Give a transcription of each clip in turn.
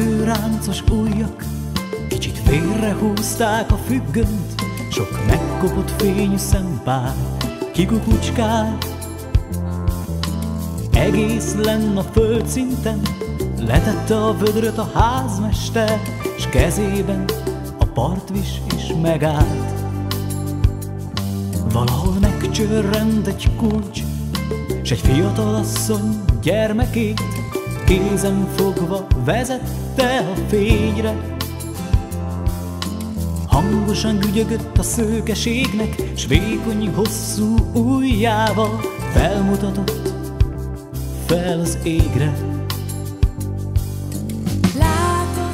Kőráncos ujjak kicsit félrehúzták a függönyt, sok megkopott fényű szempár kikukucskál. Egész lenn a földszinten letette a vödröt a házmester, s kezében a partvis is megállt. Valahol megcsörrent egy kulcs, s egy fiatal asszony gyermekét kézen fogva vezette a fényre. Hangosan gügyögött a szőkeségnek, s vékony, hosszú ujjával felmutatott fel az égre. Látod,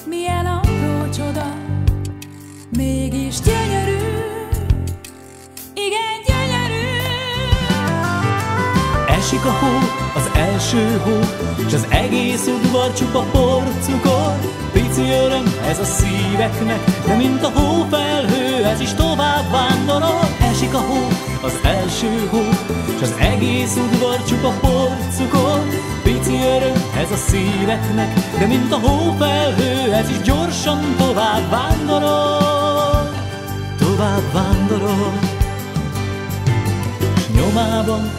milyen apró csoda, mégis gyönyörű, igen gyönyörű. Esik a hó, az első hó, s az egész udvar csupa porcukor. Pici öröm ez a szíveknek, de mint a hófelhő, ez is tovább vándorol. Esik a hó, az első hó, s az egész udvar csupa porcukor. Pici öröm ez a szíveknek, de mint a hófelhő, ez is gyorsan tovább vándorol. Tovább vándorol, s nyomában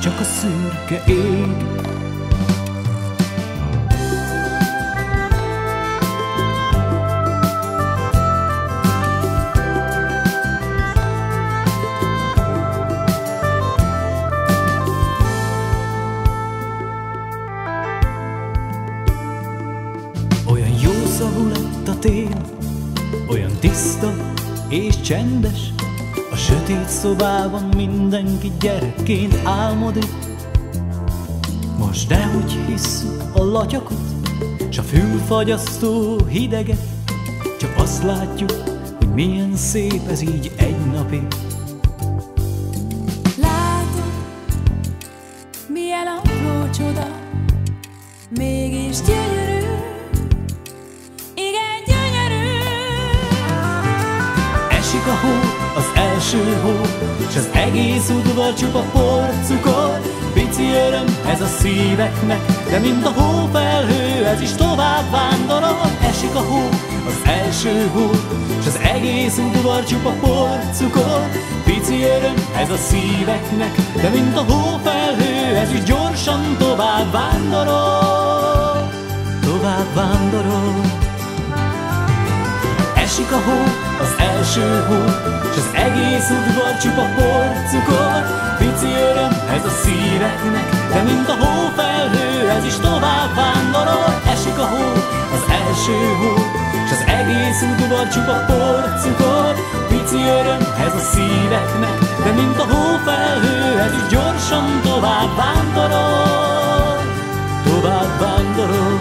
csak a szürke ég. Olyan jó szavú lett a tél, olyan tiszta és csendes, a sötét szobában mindenki gyerekként álmodik. Most dehogy hisszük a latyakot, s a fülfagyasztó hideget, csak azt látjuk, hogy milyen szép ez így egy napig. Látod, milyen apró csoda, mégis gyönyörű, igen gyönyörű. Esik a hó, az első hó, s az egész udvar csupa porcukor. Pici öröm ez a szíveknek, de mint a hófelhő, ez is tovább vándorol. Esik a hó, az első hó, s az egész udvar csupa porcukor. Pici öröm ez a szíveknek, de mint a hófelhő, ez is gyorsan tovább vándorol. Tovább vándorol. Esik a hó, az első hó, s az egész udvar csupa porcukor. Pici öröm ez a szíveknek, de mint a hófelhő, ez is tovább vándorol. Esik a hó, az első hó, s az egész udvar csupa porcukor. Pici öröm ez a szíveknek, de mint a hófelhő, ez is gyorsan tovább vándorol. Tovább vándorol,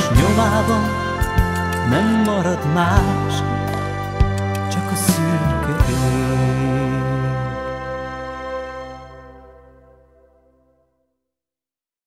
s nyomában nem marad más, csak a szürke ég.